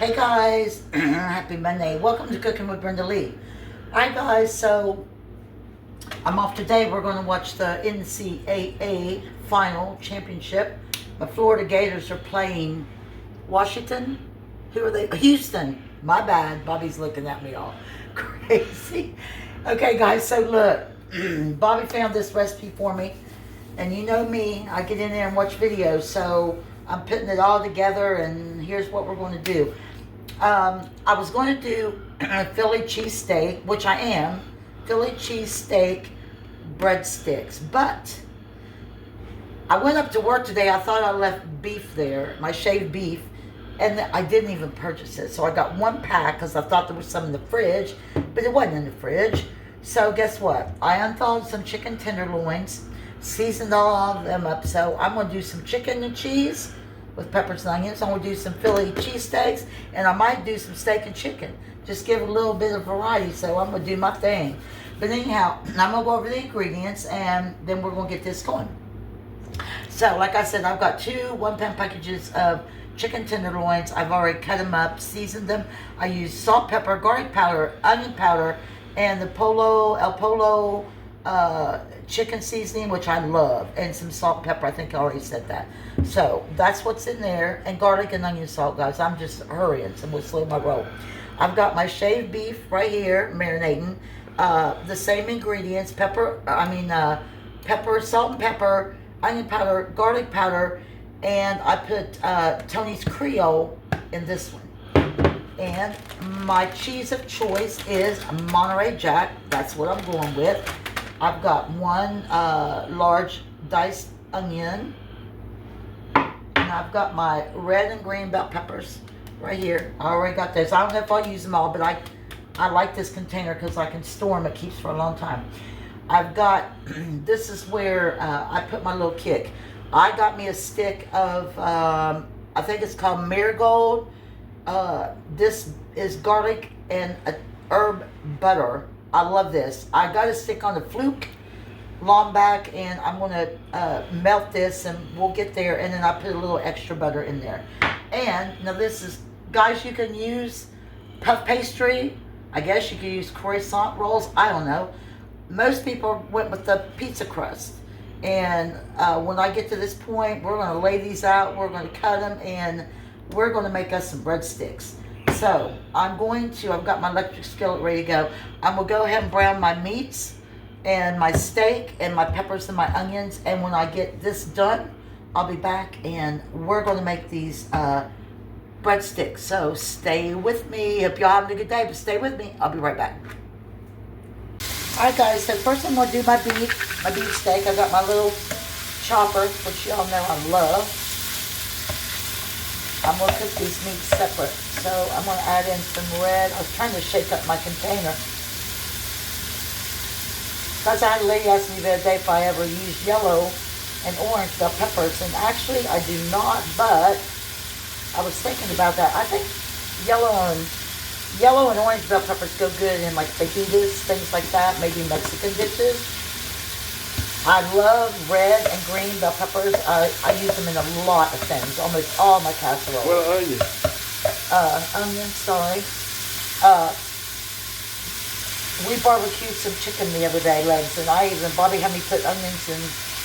Hey guys, happy Monday. Welcome to Cooking with Brenda Lee. Alright guys, so I'm off today. We're going to watch the NCAA final championship. The Florida Gators are playing Washington. Who are they? Houston. My bad. Bobby's looking at me all crazy. Okay guys, so look, Bobby found this recipe for me. And you know me, I get in there and watch videos, so I'm putting it all together, and here's what we're going to do. I was going to do Philly cheesesteak, which I am, Philly cheesesteak breadsticks, but I went up to work today. I thought I left beef there, my shaved beef, and I didn't even purchase it. So I got one pack because I thought there was some in the fridge, but it wasn't in the fridge. So guess what? I unthawed some chicken tenderloins, seasoned all of them up. So I'm going to do some chicken and cheese with peppers and onions. I'm going to do some Philly cheesesteaks, and I might do some steak and chicken. Just give a little bit of variety, so I'm going to do my thing. But anyhow, I'm going to go over the ingredients, and then we're going to get this going. So, like I said, I've got two 1-pound packages of chicken tenderloins. I've already cut them up, seasoned them. I use salt, pepper, garlic powder, onion powder, and the El Polo chicken seasoning, which I love, and some salt, pepper. I think I already said that. So that's what's in there, and garlic and onion salt, guys. I'm just hurrying, so I'm gonna slow my roll. I've got my shaved beef right here marinating. The same ingredients: pepper, salt and pepper, onion powder, garlic powder, and I put Tony's Creole in this one. And my cheese of choice is Monterey Jack. That's what I'm going with. I've got one large diced onion, and I've got my red and green bell peppers right here. I already got those. I don't know if I'll use them all, but I like this container because I can store them. It keeps for a long time. I've got, this is where I put my little kick. I got me a stick of, I think it's called Marigold. This is garlic and herb butter. I love this. I got a stick on the Fluke long back, and I'm going to melt this, and we'll get there. And then I put a little extra butter in there. And now this is, guys, you can use puff pastry. I guess you could use croissant rolls. I don't know. Most people went with the pizza crust. And when I get to this point, we're going to lay these out. We're going to cut them, and we're going to make us some breadsticks. So I've got my electric skillet ready to go. I'm going to go ahead and brown my meats and my steak and my peppers and my onions. And when I get this done, I'll be back, and we're going to make these breadsticks. So stay with me. Hope y'all having a good day, but stay with me. I'll be right back. Alright guys, so first I'm going to do my beef steak. I got my little chopper, which y'all know I love. I'm going to cook these meats separate. So I'm going to add in some red. I was trying to shake up my container. Because I had a lady ask me the other day if I ever used yellow and orange bell peppers. And actually I do not, but I was thinking about that. I think yellow and orange bell peppers go good in like fajitas, things like that, maybe Mexican dishes. I love red and green bell peppers. I use them in a lot of things, almost all my casseroles. What onion? Onion, sorry. We barbecued some chicken the other day, legs, and Bobby had me put onions and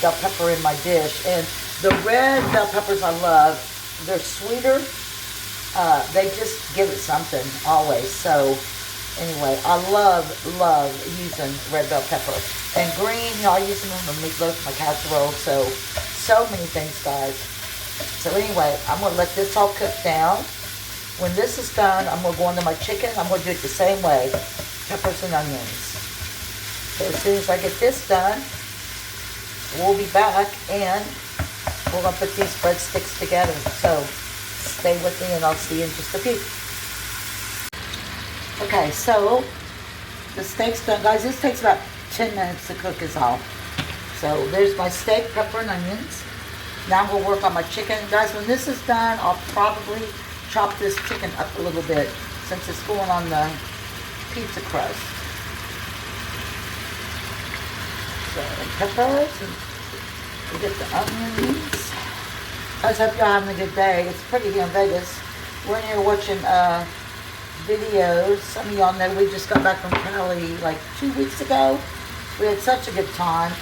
bell pepper in my dish. And the red bell peppers I love. They're sweeter. They just give it something, always. So anyway, I love using red bell pepper. And green, I use them in my meatloaf, my casserole, so many things, guys. So anyway, I'm going to let this all cook down. When this is done, I'm going to go into my chicken. I'm going to do it the same way, peppers and onions. So as soon as I get this done, we'll be back, and we're going to put these breadsticks together. So stay with me, and I'll see you in just a few. Okay, so the steak's done, guys. This takes about 10 minutes to cook is all. So there's my steak, pepper, and onions. Now I'm going to work on my chicken. Guys, when this is done, I'll probably chop this chicken up a little bit since it's going on the pizza crust. So peppers, and we get the onions. I just hope y'all having a good day. It's pretty here in Vegas. We're in here watching videos. Some of y'all know we just got back from Cali like 2 weeks ago. We had such a good time.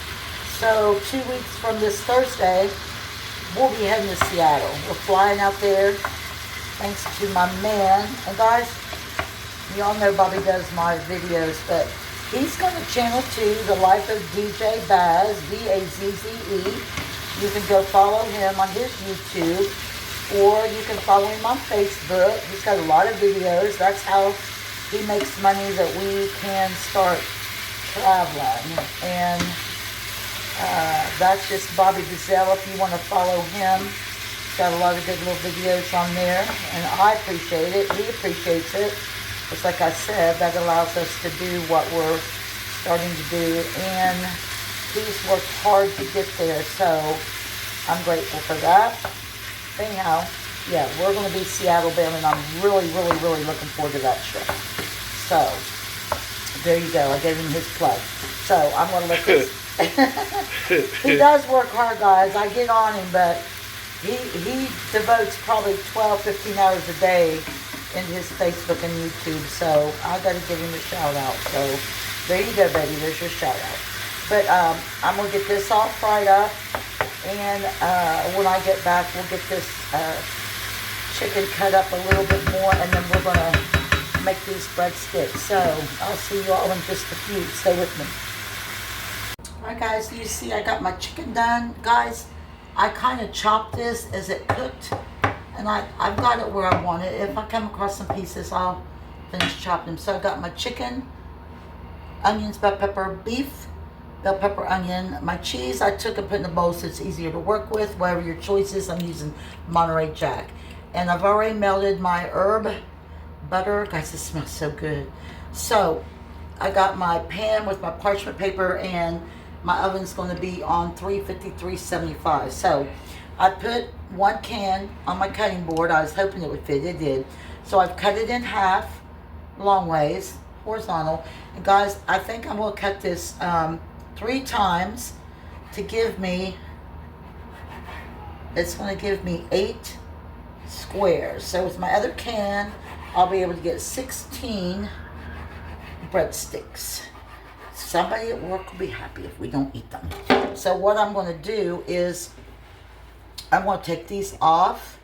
So 2 weeks from this Thursday, we'll be heading to Seattle. We're flying out there thanks to my man. And guys, y'all know Bobby does my videos, but he's going to channel to The Life of DJ Baz, B-A-Z-Z-E. You can go follow him on his YouTube, or you can follow him on Facebook. He's got a lot of videos. That's how he makes money that we can start traveling. And that's just Bobby Gazelle if you want to follow him. He's got a lot of good little videos on there, and I appreciate it. He appreciates it. It's like I said, that allows us to do what we're starting to do, and he's worked hard to get there, so I'm grateful for that. Anyhow, yeah, we're going to be Seattle bound, and I'm really, really, really looking forward to that trip. So, there you go. I gave him his plug. So, I'm going to let this... He does work hard, guys. I get on him, but he devotes probably 12, 15 hours a day in his Facebook and YouTube, so I got to give him a shout out. So there you go, baby. There's your shout out. But I'm gonna get this all fried up, and when I get back, we'll get this chicken cut up a little bit more, and then we're gonna make these breadsticks. So I'll see you all in just a few. Stay with me. All right, guys. You see, I got my chicken done, guys. I kind of chopped this as it cooked. And I've got it where I want it. If I come across some pieces, I'll finish chopping them. So I got my chicken, onions, bell pepper, beef, bell pepper, onion. My cheese I took and put in a bowl so it's easier to work with. Whatever your choice is, I'm using Monterey Jack. And I've already melted my herb butter. Guys, this smells so good. So I got my pan with my parchment paper, and my oven's going to be on 350, 375. So I put 1 can on my cutting board. I was hoping it would fit. It did. So I've cut it in half, long ways, horizontal. And guys, I think I'm going to cut this 3 times to give me, it's going to give me 8 squares. So with my other can, I'll be able to get 16 breadsticks. Somebody at work will be happy if we don't eat them. So what I'm going to do is, I'm going to take these off.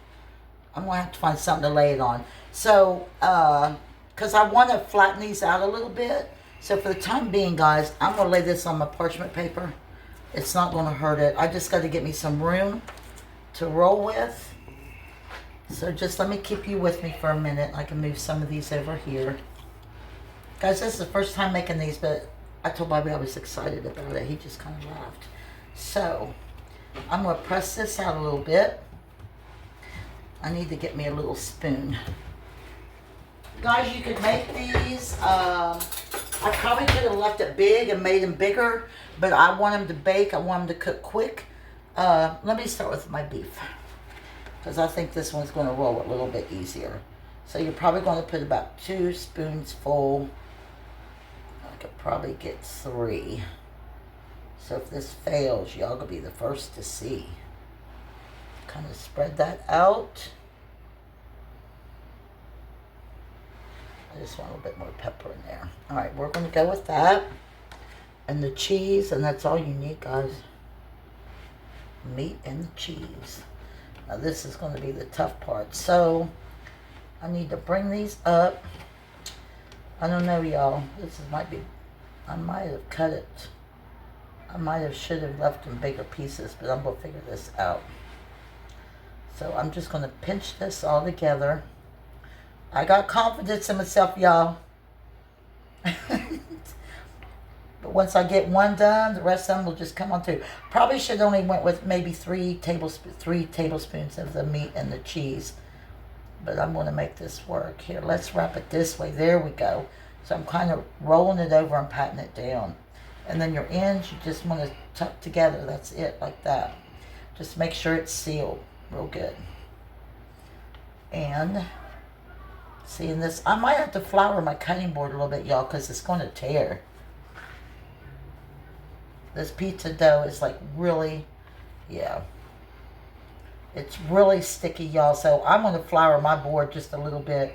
I'm going to have to find something to lay it on. So, because I want to flatten these out a little bit. So for the time being, guys, I'm going to lay this on my parchment paper. It's not going to hurt it. I just got to get me some room to roll with. So just let me keep you with me for a minute. I can move some of these over here. Guys, this is the first time making these, but I told Bobby I was excited about it. He just kind of laughed. So I'm going to press this out a little bit. I need to get me a little spoon. Guys, you could make these. I probably could have left it big and made them bigger, but I want them to bake. I want them to cook quick. Let me start with my beef, because I think this one's going to roll a little bit easier. So you're probably going to put about 2 spoons full. I could probably get 3. So if this fails, y'all gonna be the first to see. Kind of spread that out. I just want a little bit more pepper in there. All right, we're gonna go with that. And the cheese, and that's all you need, guys. Meat and the cheese. Now this is gonna be the tough part. So I need to bring these up. I don't know, y'all. Might be, I might have cut it. I should have left them bigger pieces, but I'm going to figure this out. So I'm just going to pinch this all together. I got confidence in myself, y'all. But once I get one done, the rest of them will just come on through. Probably should only went with maybe 3 tablespoons of the meat and the cheese. But I'm going to make this work. Here, let's wrap it this way. There we go. So I'm kind of rolling it over and patting it down. And then your ends, you just want to tuck together. That's it, like that. Just make sure it's sealed real good. And seeing this, I might have to flour my cutting board a little bit, y'all, because it's going to tear. This pizza dough is like really, yeah. It's really sticky, y'all. So I'm going to flour my board just a little bit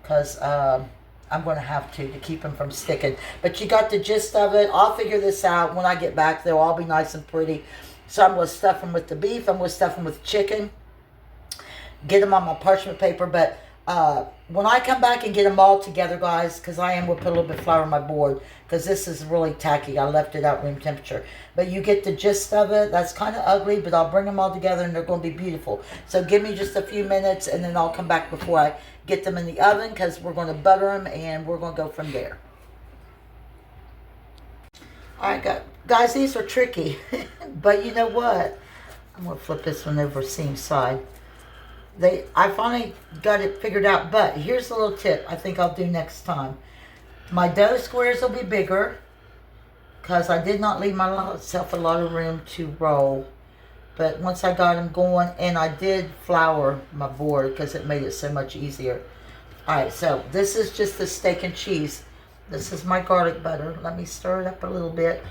because I'm going to have to keep them from sticking. But you got the gist of it. I'll figure this out when I get back. They'll all be nice and pretty. So I'm going to stuff them with the beef. I'm going to stuff them with chicken. Get them on my parchment paper. But when I come back and get them all together, guys, because I am going to put a little bit of flour on my board because this is really tacky. I left it at room temperature. But you get the gist of it. That's kind of ugly, but I'll bring them all together and they're going to be beautiful. So give me just a few minutes and then I'll come back before I get them in the oven because we're going to butter them and we're going to go from there. Alright, guys, these are tricky. But you know what? I'm going to flip this one over seam side. I finally got it figured out, but here's a little tip I think I'll do next time. My dough squares will be bigger because I did not leave myself a lot of room to roll. But once I got them going, and I did flour my board because it made it so much easier. Alright, so this is just the steak and cheese. This is my garlic butter. Let me stir it up a little bit.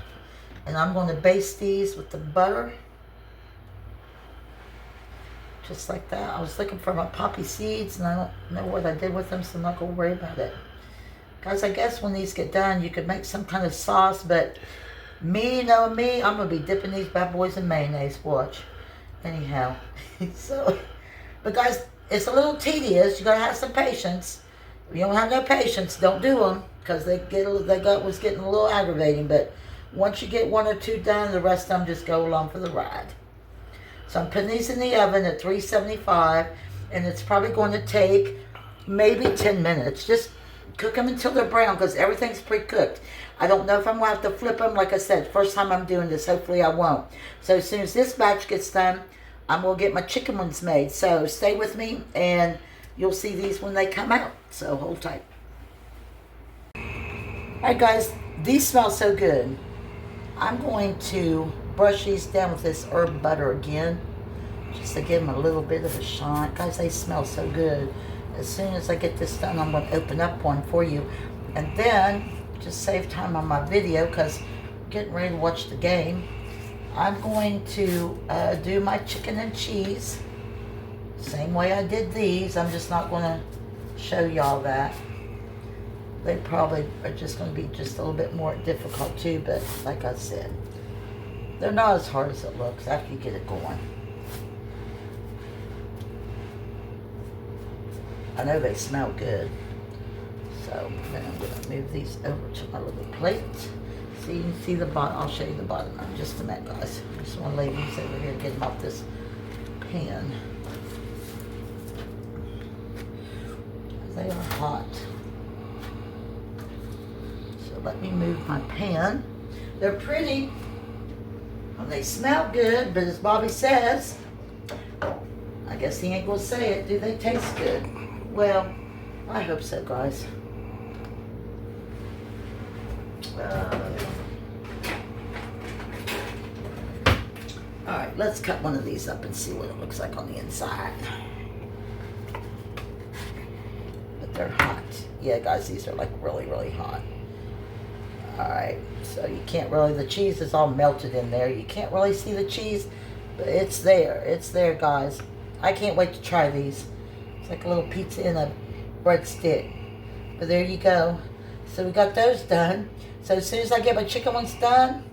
And I'm going to baste these with the butter. Just like that. I was looking for my poppy seeds and I don't know what I did with them, so I'm not going to worry about it. Guys, I guess when these get done, you could make some kind of sauce, but me, I'm going to be dipping these bad boys in mayonnaise. Watch. Anyhow. But guys, it's a little tedious. You got to have some patience. If you don't have no patience, don't do them because was getting a little aggravating. But once you get one or two done, the rest of them just go along for the ride. So I'm putting these in the oven at 375, and it's probably going to take maybe 10 minutes. Just cook them until they're brown because everything's pre-cooked. I don't know if I'm going to have to flip them. Like I said, first time I'm doing this. Hopefully I won't. So as soon as this batch gets done, I'm going to get my chicken ones made. So stay with me, and you'll see these when they come out. So hold tight. Alright guys, these smell so good. I'm going to brush these down with this herb butter again, just to give them a little bit of a shine. Guys, they smell so good. As soon as I get this done, I'm going to open up one for you. And then, just save time on my video, because I'm getting ready to watch the game. I'm going to do my chicken and cheese. Same way I did these. I'm just not going to show y'all that. They probably are just going to be just a little bit more difficult too, but like I said, they're not as hard as it looks after you get it going. I know they smell good. So then I'm going to move these over to my little plate. So you can see the bottom. I'll show you the bottom in just a minute, guys. I just want to lay these over here and get them off this pan. They are hot. So let me move my pan. They're pretty. And they smell good, but as Bobby says, I guess he ain't going to say it. Do they taste good? Well, I hope so, guys. Alright, let's cut one of these up and see what it looks like on the inside. But they're hot. Yeah, guys, these are like really, really hot. Alright, so you can't really, the cheese is all melted in there. You can't really see the cheese, but it's there. It's there, guys. I can't wait to try these. It's like a little pizza in a breadstick. But there you go. So we got those done. So as soon as I get my chicken ones done,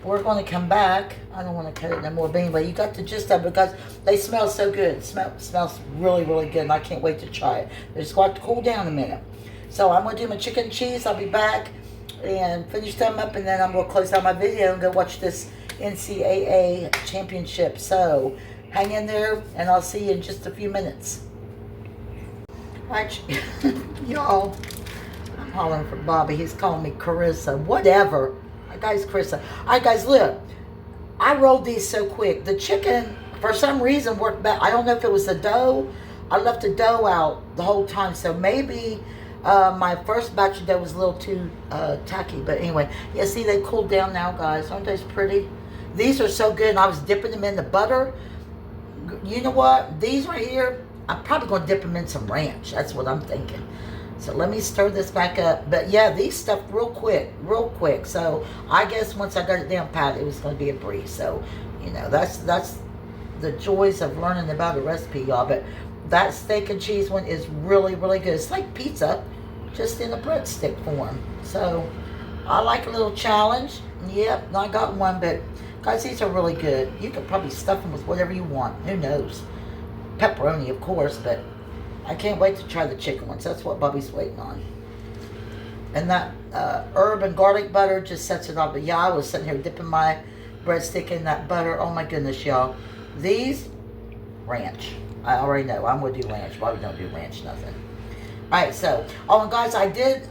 we're going to come back. I don't want to cut it no more, but anyway, you got the gist of it because they smell so good. It smells really, really good, and I can't wait to try it. They just got to cool down a minute. So I'm going to do my chicken and cheese. I'll be back and finish them up, and then I'm going to close out my video and go watch this NCAA championship. So hang in there, and I'll see you in just a few minutes. All right, y'all. I'm hollering for Bobby. He's calling me Carissa. Whatever. Guys, Carissa. Alright, guys, look. I rolled these so quick. The chicken, for some reason, worked better. I don't know if it was the dough. I left the dough out the whole time. So maybe my first batch of dough was a little too tacky. But anyway, yeah, see, they cooled down now, guys. Aren't those pretty? These are so good. And I was dipping them in the butter. You know what? These right here, I'm probably going to dip them in some ranch. That's what I'm thinking. So let me stir this back up. But yeah, these stuffed real quick. So I guess once I got it down pat, it was going to be a breeze. So, you know, that's the joys of learning about a recipe, y'all. But that steak and cheese one is really, really good. It's like pizza, just in a breadstick form. So I like a little challenge. Yep, I got one, but guys, these are really good. You could probably stuff them with whatever you want. Who knows? Pepperoni, of course, but I can't wait to try the chicken ones. That's what Bubby's waiting on. And that herb and garlic butter just sets it off. But yeah, I was sitting here dipping my breadstick in that butter. Oh my goodness, y'all. These, ranch. I already know. I'm going to do ranch. Bobby don't do ranch, nothing. Alright, so, oh, and guys, I did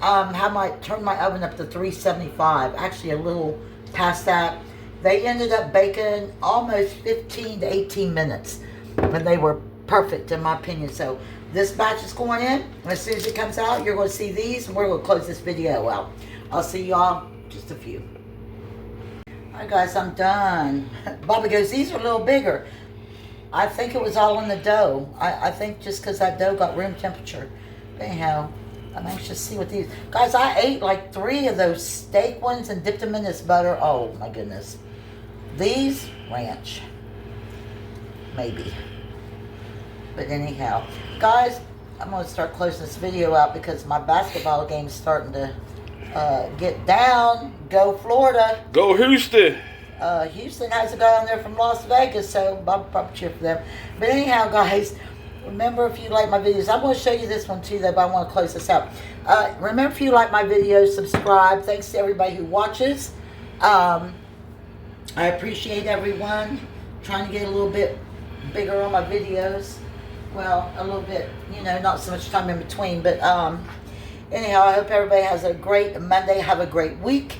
turn my oven up to 375. Actually, a little past that. They ended up baking almost 15 to 18 minutes. And they were perfect, in my opinion. So, this batch is going in. As soon as it comes out, you're going to see these. And we're going to close this video out. I'll see y'all just a few. Alright, guys, I'm done. Bobby goes, these are a little bigger. I think it was all in the dough. I think just because that dough got room temperature. Anyhow, I'm anxious to see what these... Guys, I ate like 3 of those steak ones and dipped them in this butter. Oh, my goodness. These, ranch. Maybe. But anyhow. Guys, I'm going to start closing this video out because my basketball game is starting to get down. Go Florida. Go Houston. Houston has a guy on there from Las Vegas, so I'll probably cheer for them. But anyhow, guys... Remember, if you like my videos, I'm going to show you this one too, though, but I want to close this out. Remember, if you like my videos, subscribe. Thanks to everybody who watches. I appreciate everyone. Trying to get a little bit bigger on my videos. Well, a little bit, you know, not so much time in between. But anyhow, I hope everybody has a great Monday. Have a great week.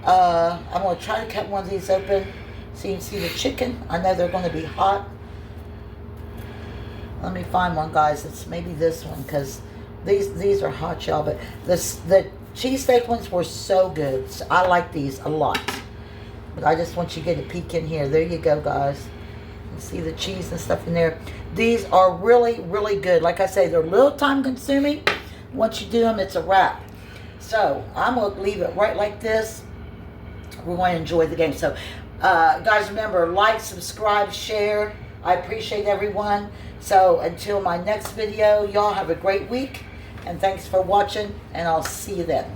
I'm going to try to cut one of these open so you can see the chicken. I know they're going to be hot. Let me find one, guys. It's maybe this one, because these are hot, y'all. But the cheesesteak ones were so good. So I like these a lot. But I just want you to get a peek in here. There you go, guys. You see the cheese and stuff in there. These are really, really good. Like I say, they're a little time consuming. Once you do them, it's a wrap. So I'm going to leave it right like this. We're going to enjoy the game. So, guys, remember, like, subscribe, share. I appreciate everyone. So until my next video, y'all have a great week. And thanks for watching. And I'll see you then.